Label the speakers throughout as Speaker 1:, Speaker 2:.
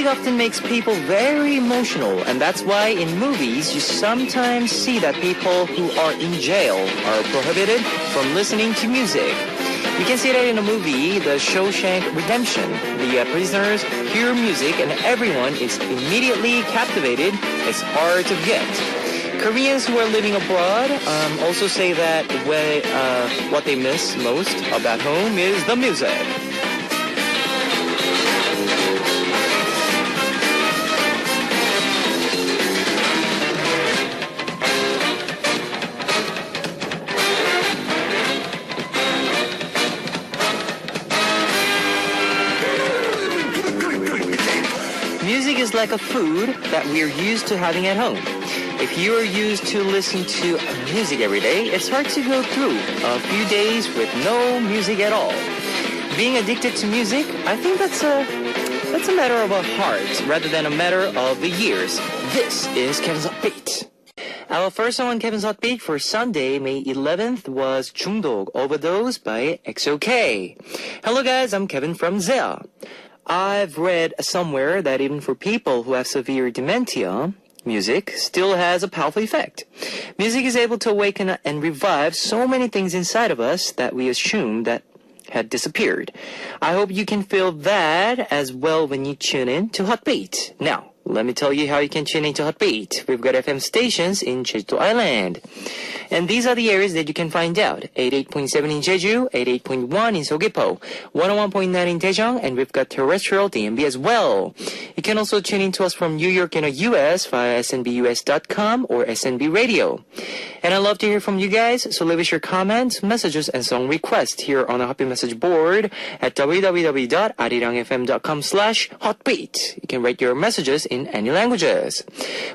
Speaker 1: Music often makes people very emotional, and that's why in movies you sometimes see that people who are in jail are prohibited from listening to music. You can see that in a movie, The Shawshank Redemption. The prisoners hear music and everyone is immediately captivated. It's hard to get. Koreans who are living abroad also say that what they miss most about home is the music. Music is like a food that we're used to having at home. If you are used to listen to music every day, it's hard to go through a few days with no music at all. Being addicted to music, I think that's a matter of a heart rather than a matter of the years. This is Kevin's Hot Beat. Our first song on Kevin's Hot Beat for Sunday, May 11th was 중독 Overdose by XOK. Hello guys, I'm Kevin from Zea. I've read somewhere that even for people who have severe dementia, music still has a powerful effect. Music is able to awaken and revive so many things inside of us that we assumed that had disappeared. I hope you can feel that as well when you tune in to Hot Beat. Now, let me tell you how you can tune into Hot Beat. We've got FM stations in Jeju Island. And these are the areas that you can find out. 88.7 in Jeju, 88.1 in Seogwipo, 101.9 in Daejeong, and we've got terrestrial DMB as well. You can also tune in to us from New York in the US via snbus.com or SNB Radio. And I love to hear from you guys, so leave us your comments, messages, and song requests here on the Hot Beat message board at www.arirangfm.com/hotbeat. You can write your messages in any languages.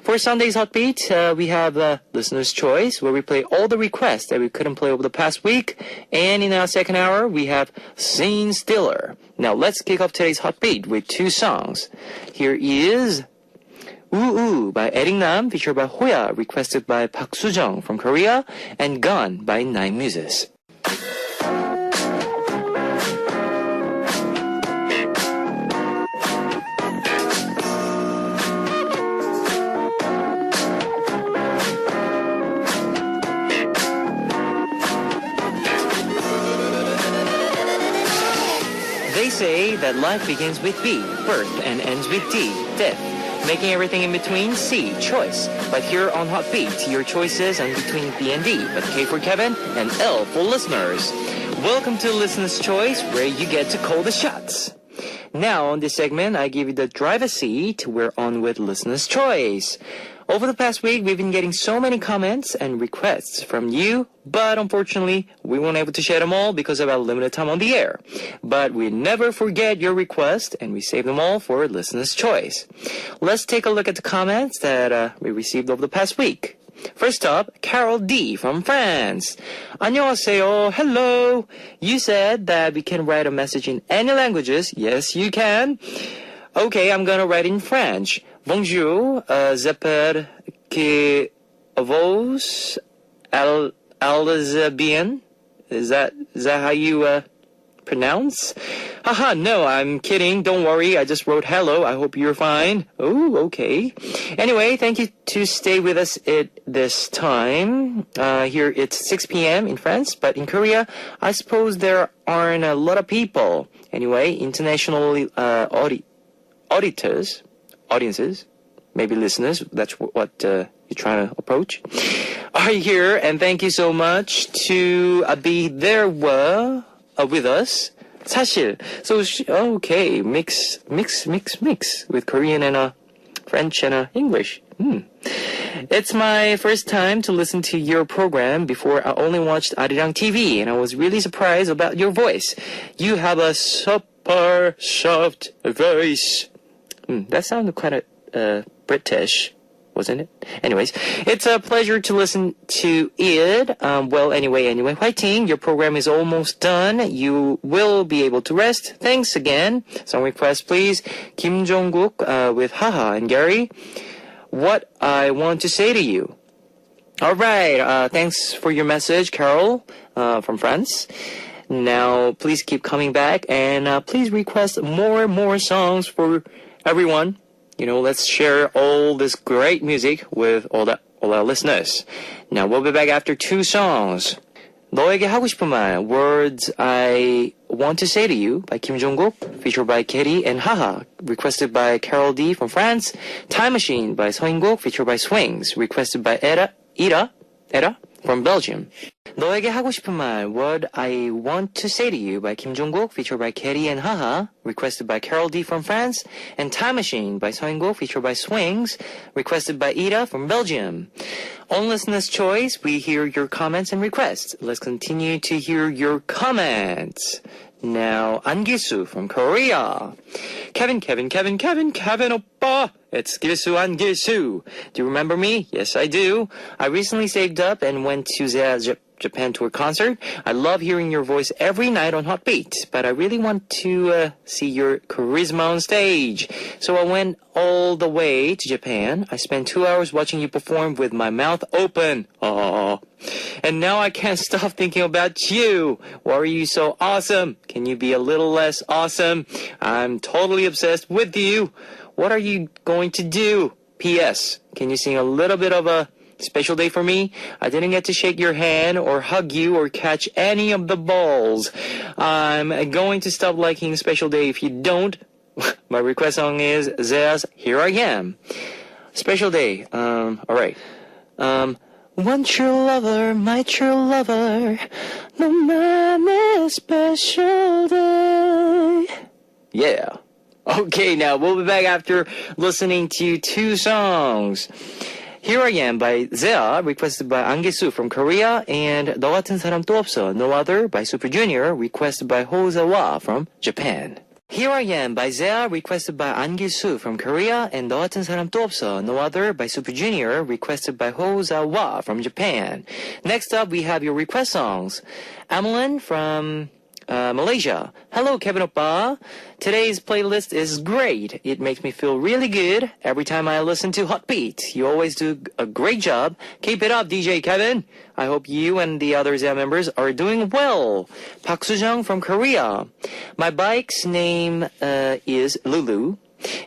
Speaker 1: For Sunday's Hot Beat, we have Listener's Choice, where we play all the requests that we couldn't play over the past week. And in our second hour, we have Scene Stealer. Now let's kick off today's Hot Beat with two songs. Here is Ooh Ooh by Eric Nam, featured by Hoya, requested by Park Soo-jung from Korea, and Gone by Nine Muses. They say that life begins with B, birth, and ends with D, death. Making everything in between, C, choice. But here on Hot Beat, your choices are in between B and D, but K for Kevin and L for listeners. Welcome to Listener's Choice, where you get to call the shots. Now, on this segment, I give you the driver's seat. We're on with Listener's Choice. Over the past week, we've been getting so many comments and requests from you, but unfortunately, we weren't able to share them all because of our limited time on the air. But we never forget your request, and we save them all for Listener's Choice. Let's take a look at the comments that we received over the past week. First up, Carol D. from France. 안녕하세요. Hello. You said that we can write a message in any languages. Yes, you can. Okay, I'm gonna write in French. Bonjour, j'espère que vous allez bien. Is that how you pronounce? Haha, no, I'm kidding. Don't worry. I just wrote hello. I hope you're fine. Oh, okay. Anyway, thank you to stay with us at this time. Here it's 6 p.m. in France, but in Korea, I suppose there aren't a lot of people. Anyway, international audiences, maybe listeners, that's what you're trying to approach, are here, and thank you so much to be there with us. 사실, so okay, mix with Korean and French and English. It's my first time to listen to your program. Before, I only watched Arirang TV, and I was really surprised about your voice. You have a super soft voice. That sounded quite British, wasn't it? Anyways, it's a pleasure to listen to it. Anyway, 화이팅! Your program is almost done. You will be able to rest. Thanks again. Song request, please. Kim Jong-guk with Haha and Gary. What I want to say to you. All right. Thanks for your message, Carol from France. Now, please keep coming back and please request more and more songs for Everyone, let's share all this great music with all our listeners. Now, we'll be back after 2 songs. 너에게 하고 싶은 말, Words I Want to Say to You by Kim Jong-kook, featured by Katie and Haha, requested by Carol D from France. Time Machine by Seo In-guk, featured by Swings, requested by Ira from Belgium. 너에게 하고 싶은 말, What I Want to Say to You by Kim Jong-kook, featured by Katie and Haha, requested by Carol D from France, and Time Machine by Seo In-guk, featured by Swings, requested by Ida from Belgium. On Listener's Choice, we hear your comments and requests. Let's continue to hear your comments. Now, An-Gisu from Korea. Kevin oppa! It's Gisu An-Gisu. Do you remember me? Yes, I do. I recently saved up and went to the Japan tour concert. I love hearing your voice every night on Hot Beat, but I really want to see your charisma on stage. So I went all the way to Japan. I spent 2 hours watching you perform with my mouth open. Aww. And now I can't stop thinking about you. Why are you so awesome? Can you be a little less awesome? I'm totally obsessed with you. What are you going to do? P.S. Can you sing a little bit of a special day for me? I didn't get to shake your hand or hug you or catch any of the balls. I'm going to stop liking Special Day if you don't. My request song is Zea's Here I Am. Special Day. Alright. One true lover, my true lover. 너만의 special day. Yeah. Okay, now we'll be back after listening to 2 songs. Here I Am by Zea, requested by An-Gisu from Korea, and 너 같은 사람 또 없어, No Other by Super Junior, requested by Hozawa from Japan. Here I Am by Zea, requested by An-Gisu from Korea, and 너 같은 사람 또 없어, No Other by Super Junior, requested by Hozawa from Japan. Next up, we have your request songs. Amelin from Malaysia. Hello, Kevin Oppa. Today's playlist is great. It makes me feel really good every time I listen to Hot Beat. You always do a great job. Keep it up, DJ Kevin. I hope you and the other Zia members are doing well. Park Soo-jung from Korea. My bike's name is Lulu,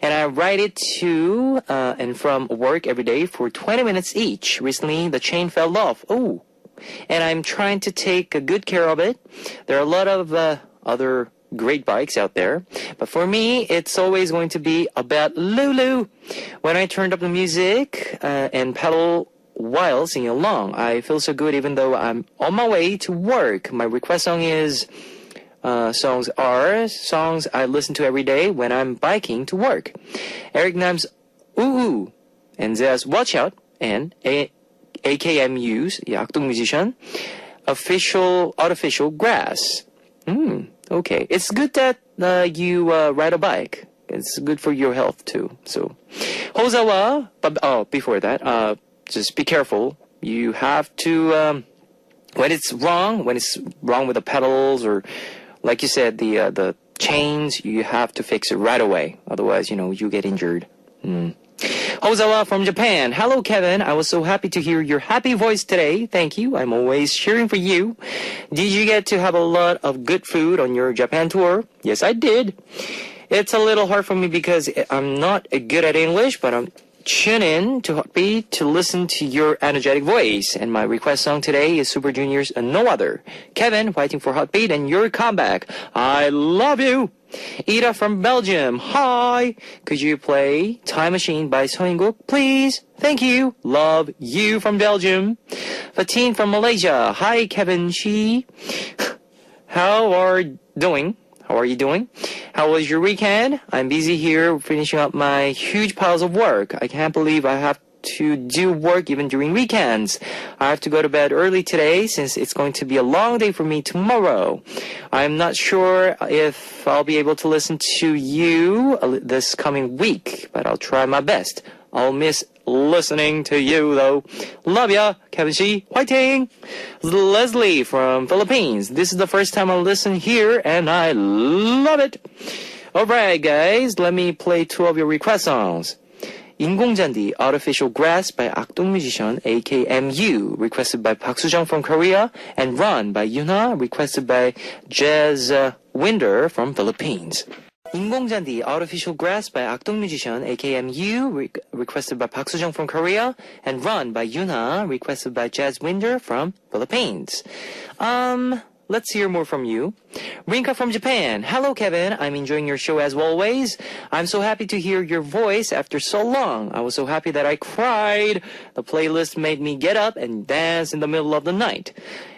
Speaker 1: and I ride it to and from work every day for 20 minutes each. Recently, the chain fell off. Oh. And I'm trying to take good care of it. There are a lot of other great bikes out there, but for me, it's always going to be about Lulu. When I turned up the music and pedal while singing along, I feel so good even though I'm on my way to work. My request song is songs I listen to every day when I'm biking to work. Eric Nam's Ooh and Zea's Watch Out and AKMU's, 악동 musician, Artificial Grass. Okay. It's good that you ride a bike. It's good for your health too. So, Hozawa, but before that, just be careful. You have to, when it's wrong with the pedals or, like you said, the chains, you have to fix it right away. Otherwise, you get injured. Hozawa from Japan. Hello, Kevin. I was so happy to hear your happy voice today. Thank you. I'm always cheering for you. Did you get to have a lot of good food on your Japan tour? Yes, I did. It's a little hard for me because I'm not good at English, but I'm tuning in to Hot Beat to listen to your energetic voice. And my request song today is Super Junior's No Other. Kevin, fighting for Hot Beat and your comeback. I love you. Ida from Belgium. Hi. Could you play Time Machine by Seo In-guk, please? Thank you. Love you from Belgium. Fatin from Malaysia. Hi, Kevin Shi. How are you doing? How was your weekend? I'm busy here finishing up my huge piles of work. I can't believe I have to do work even during weekends. I have to go to bed early today since it's going to be a long day for me tomorrow. I'm not sure if I'll be able to listen to you this coming week, but I'll try my best. I'll miss listening to you though. Love ya, Kevin Shi. Fighting! Leslie from Philippines. This is the first time I listen here and I love it. Alright guys, let me play 2 of your request songs. 인공잔디, Artificial Grass by 악동 musician AKMU, requested by Park Soo-jung from Korea, and Run by Yuna, requested by Jazz Winder from Philippines. 인공잔디, Artificial Grass by Akdong Musician, AKMU, requested by Park Soo-jung from Korea, and Run by Yuna, requested by Jazz Winder from Philippines. Let's hear more from you. Rinka from Japan. Hello, Kevin. I'm enjoying your show as always. I'm so happy to hear your voice after so long. I was so happy that I cried. The playlist made me get up and dance in the middle of the night.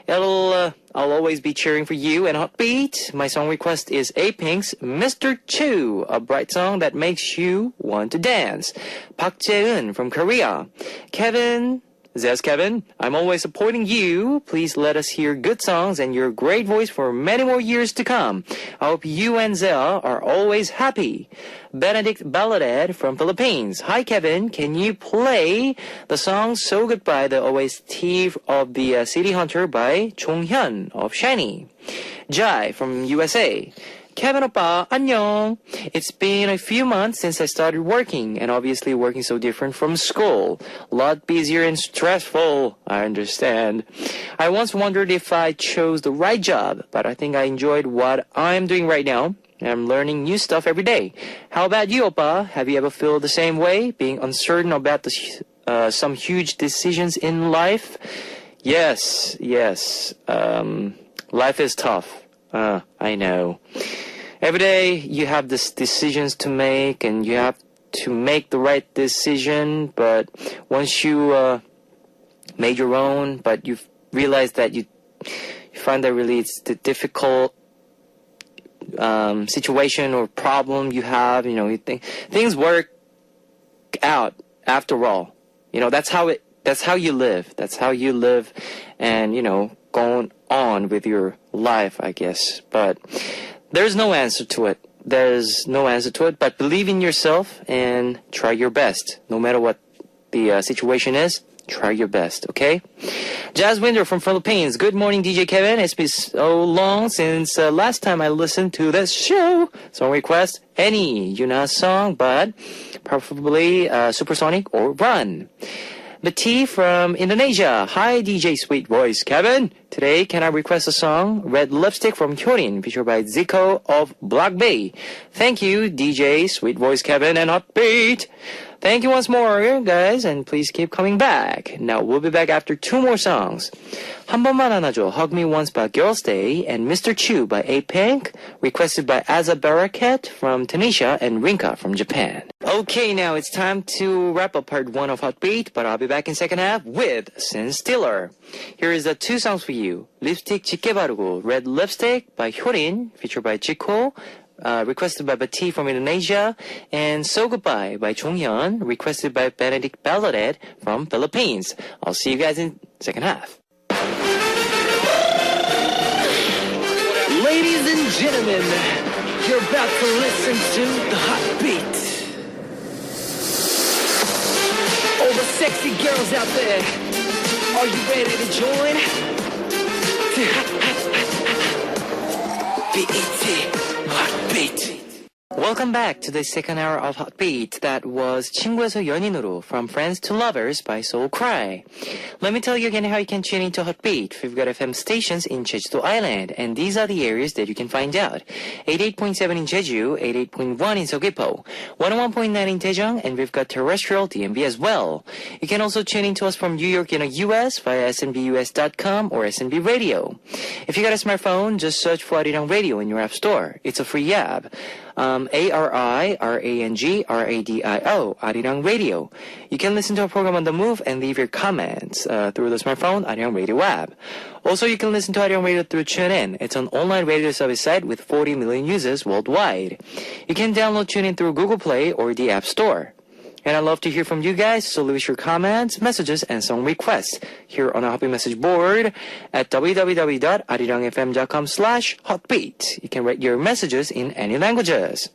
Speaker 1: I'll always be cheering for you and Hot Beat. My song request is A-Pink's Mr. Chu, a bright song that makes you want to dance. Park Jae-eun from Korea. Kevin, I'm always supporting you. Please let us hear good songs and your great voice for many more years to come. I hope you and Zea are always happy. Benedict Balladette from Philippines. Hi, Kevin. Can you play the song So Goodbye, the OST of the City Hunter by Jonghyun of SHINee? Jai from USA. Kevin oppa, 안녕. It's been a few months since I started working, and obviously working so different from school. A lot busier and stressful, I understand. I once wondered if I chose the right job, but I think I enjoyed what I'm doing right now. I'm learning new stuff every day. How about you, oppa? Have you ever felt the same way, being uncertain about some huge decisions in life? Yes. Life is tough. I know. Every day you have these decisions to make and you have to make the right decision, but once you made your own, but you realize that you find that really it's the difficult situation or problem you have, you think things work out after all. That's how you live. That's how you live and, going on with your life, I guess. But there's no answer to it. But believe in yourself and try your best. No matter what the situation is, try your best, okay? Jazz Winder from Philippines. Good morning, DJ Kevin. It's been so long since last time I listened to this show. Song request, any Yuna song, but preferably Supersonic or Run. Betty from Indonesia. Hi, DJ Sweet Voice Kevin. Today, can I request a song, Red Lipstick from Hyorin, featured by Zico of Block Bay. Thank you, DJ Sweet Voice Kevin and Hot Beat. Thank you once more, guys, and please keep coming back. Now, we'll be back after two more songs. 한 번만 안아줘, Hug Me Once by Girls' Day, and Mr. Chu by A-Pink, requested by Aza Barakat from Tunisia and Rinka from Japan. Okay, now it's time to wrap up part one of Hot Beat, but I'll be back in second half with Sin Stiller. Here is the two songs for you. Lipstick 짙게 바르고, Red Lipstick by Hyorin, featured by Zico, requested by Betty from Indonesia, and So Goodbye by Jonghyun, requested by Benedict Balladette from Philippines. I'll see you guys in second half. Ladies and gentlemen, you're about to listen to the Hot Beat. All the sexy girls out there, are you ready to join? BET. Hot Beat. Welcome back to the second hour of Hot Beat. That was 친구에서 연인으로, From Friends to Lovers by Soul Cry. Let me tell you again how you can tune into Hot Beat. We've got FM stations in Jeju Island, and these are the areas that you can find out. 88.7 in Jeju, 88.1 in Seogwipo, 101.9 in Daejeong, and we've got terrestrial DMB as well. You can also tune into us from New York in the US via snbus.com or SNB Radio. If you got a smartphone, just search for Arirang Radio in your app store. It's a free app. ARIRANGRADIO, Arirang Radio. You can listen to our program on the move and leave your comments through the smartphone Arirang Radio app. Also, you can listen to Arirang Radio through TuneIn. It's an online radio service site with 40 million users worldwide. You can download TuneIn through Google Play or the App Store. And I'd love to hear from you guys, so leave us your comments, messages, and song requests here on our Hot Beat message board at www.arirangfm.com/hotbeat. You can write your messages in any languages.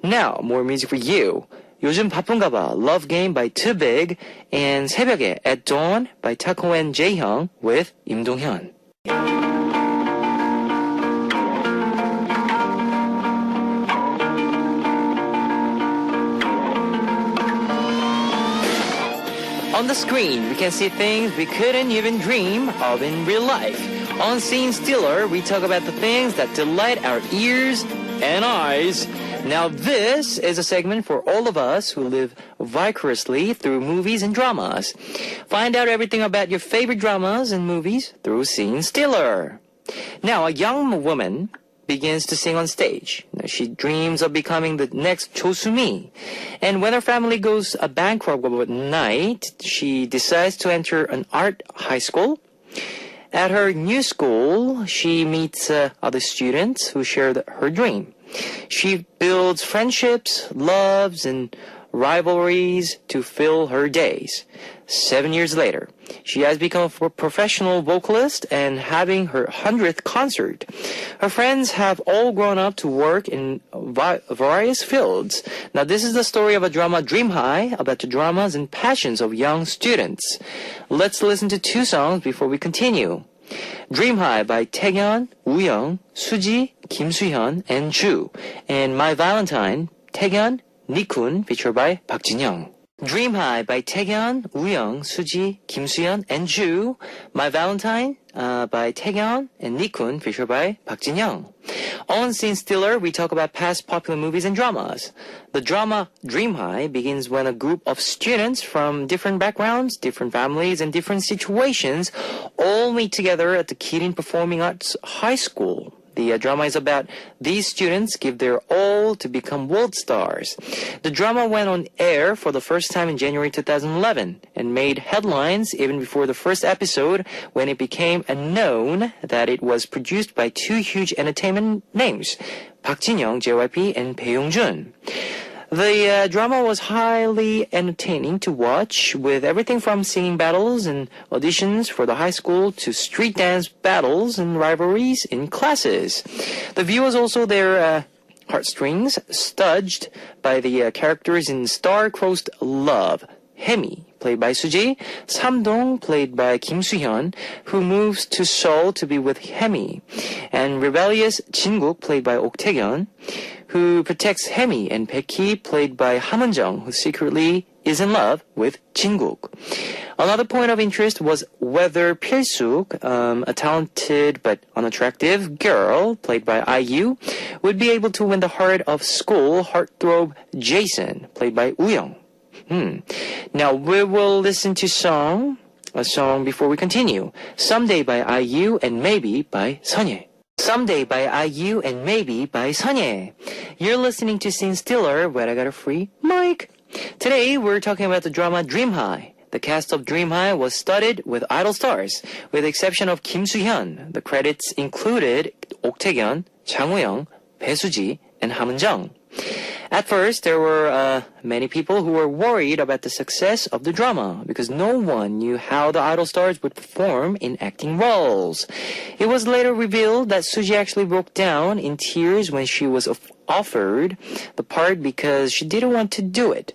Speaker 1: Now, more music for you. 요즘 바쁜가 봐, Love Game by Too Big, and 새벽에 At Dawn by Taco and Jaehyung with Im Dong-hyun. On the screen, we can see things we couldn't even dream of in real life. On Scene Stealer, we talk about the things that delight our ears and eyes. Now this is a segment for all of us who live vicariously through movies and dramas. Find out everything about your favorite dramas and movies through Scene Stealer. Now a young woman begins to sing on stage. She dreams of becoming the next Cho Soo-mi. And when her family goes bankrupt at night, she decides to enter an art high school. At her new school, she meets other students who share her dream. She builds friendships, loves, and rivalries to fill her days. 7 years later, she has become a professional vocalist and having her 100th concert. Her friends have all grown up to work in various fields. Now, this is the story of a drama, Dream High, about the dramas and passions of young students. Let's listen to two songs before we continue. Dream High by Taeyeon, Wooyoung, Suji, Kim Soo-hyun, and Ju. And My Valentine, Taeyeon, Nikun, featured by Park Jin-young. Dream High by Taeyeon, Wooyoung, Suji, Kim Soo-hyun, and Ju. My Valentine by Taeyeon and Nikun, featured by Park Jin-young. On Scene Stealer, we talk about past popular movies and dramas. The drama Dream High begins when a group of students from different backgrounds, different families, and different situations all meet together at the Kirin Performing Arts High School. The drama is about these students give their all to become world stars. The drama went on air for the first time in January 2011 and made headlines even before the first episode when it became known that it was produced by two huge entertainment names, Park Jin-young, JYP, and Bae Yong-jun. The drama was highly entertaining to watch, with everything from singing battles and auditions for the high school to street dance battles and rivalries in classes. The viewers also their heartstrings studged by the characters in Star-Crossed Love. Hemi, played by Suji, Samdong, played by Kim Soo-hyun, who moves to Seoul to be with Hemi, and rebellious Jin-guk, played by Ok Tae-yeon, who protects Hemi, and Baeki, played by Ha Mun-jung, who secretly is in love with Jin-guk. Another point of interest was whether Pil-suk, a talented but unattractive girl, played by IU, would be able to win the heart of school heartthrob Jason, played by Woo-young. Now we will listen to a song before we continue. Someday by IU and Maybe by Sunye. Someday by IU and Maybe by Sunye. You're listening to Scene Stealer, where I got a free mic. Today we're talking about the drama Dream High. The cast of Dream High was studded with idol stars, with the exception of Kim Soo-hyun. The credits included Ok Tae-yeon, Jang Woo-young, Bae Suji, and Ha Mun-jung. At first, there were many people who were worried about the success of the drama because no one knew how the idol stars would perform in acting roles. It was later revealed that Suji actually broke down in tears when she was offered the part because she didn't want to do it.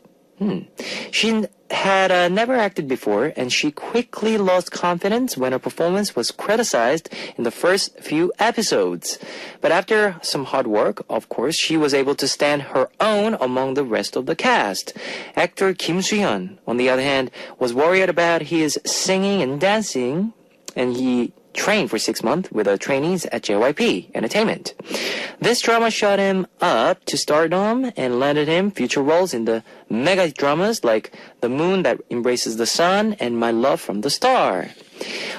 Speaker 1: She had never acted before, and she quickly lost confidence when her performance was criticized in the first few episodes. But after some hard work, of course, she was able to stand her own among the rest of the cast. Actor Kim Soo-hyun, on the other hand, was worried about his singing and dancing, and he trained for 6 months with the trainees at JYP Entertainment. This drama shot him up to stardom and landed him future roles in the mega dramas like The Moon That Embraces the Sun and My Love from the Star.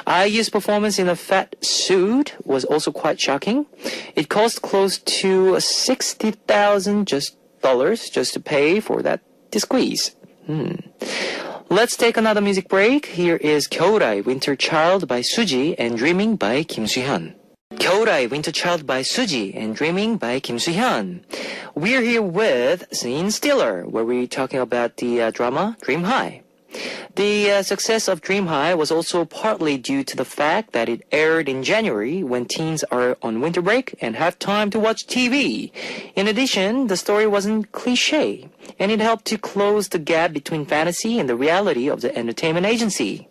Speaker 1: IU's performance in a fat suit was also quite shocking. It cost close to $60,000 just to pay for that squeeze. Let's take another music break. Here is 겨울아이 Winter Child by Suji and Dreaming by Kim Soo-hyun. 겨울아이 Winter Child by Suji and Dreaming by Kim Soo-hyun. We're here with Scene Stealer, where we're talking about the drama Dream High. The success of Dream High was also partly due to the fact that it aired in January when teens are on winter break and have time to watch TV. In addition, the story wasn't cliché, and it helped to close the gap between fantasy and the reality of the entertainment agency.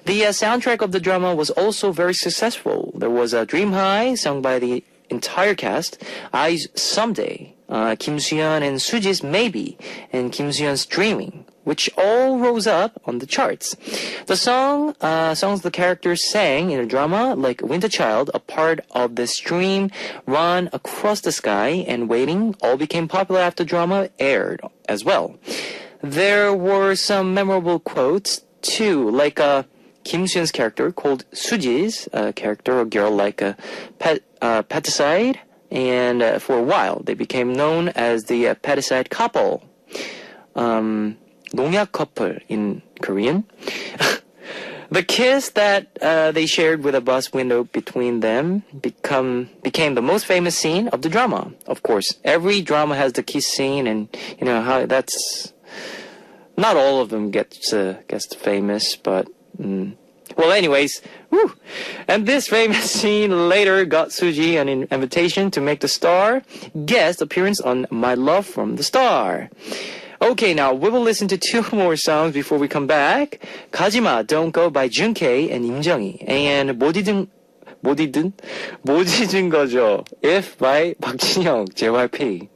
Speaker 1: The soundtrack of the drama was also very successful. There was a Dream High sung by the entire cast, IU's Someday, Kim Soo-hyun and Suji's Maybe, and Kim Soo-hyun's Dreaming, which all rose up on the charts. The songs the characters sang in a drama like Winter Child, A Part of the Stream, Run Across the Sky, and Waiting all became popular after the drama aired as well. There were some memorable quotes too, like Kim Soo-hyun's character called Suji's character, a girl like a Paticide, and for a while they became known as the Paticide couple. 농약 couple in Korean. The kiss that they shared with a bus window between them became the most famous scene of the drama. Of course, every drama has the kiss scene, and you know how that's not all of them gets famous, but well, anyways, whew. And this famous scene later got Suji an invitation to make the star guest appearance on My Love from the Star. Okay, now we will listen to two more songs before we come back. 가지마, Don't Go by Junkei and Im Jung-hee, and 못 잊은 거죠, If by 박진영, JYP.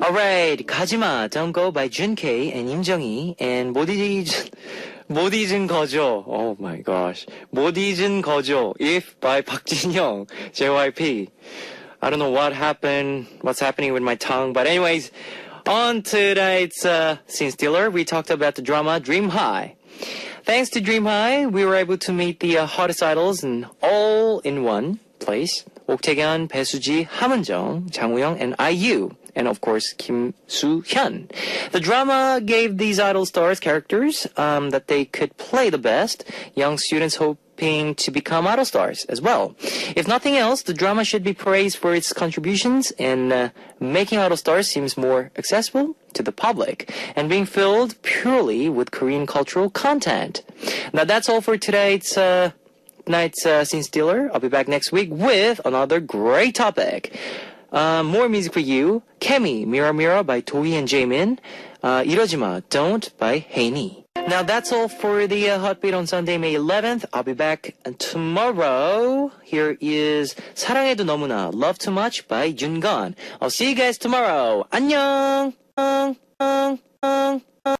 Speaker 1: Alright, 가지마, Don't Go by Junkei and Im Jung-hee, and 못 잊은 거죠, oh my gosh, 못 잊은 거죠, If by 박진영, JYP. I don't know what's happening with my tongue, but anyways, on tonight's Scene Stealer, we talked about the drama Dream High. Thanks to Dream High, we were able to meet the hottest idols all in one place. 옥태견, 배수지, 함은정, 장우영, and IU. And of course, Kim Soo-hyun. The drama gave these idol stars characters that they could play the best. Young students hoping to become idol stars as well. If nothing else, the drama should be praised for its contributions in making idol stars seems more accessible to the public and being filled purely with Korean cultural content. Now that's all for tonight's Scene Stealer. I'll be back next week with another great topic. More music for you. Kemi, Mira Mira by Toei and Jaemin. 이러지마, Don't by Haini. Now that's all for the Hot Beat on Sunday, May 11th. I'll be back tomorrow. Here is 사랑해도 너무나, Love Too Much by Jungan. I'll see you guys tomorrow. 안녕.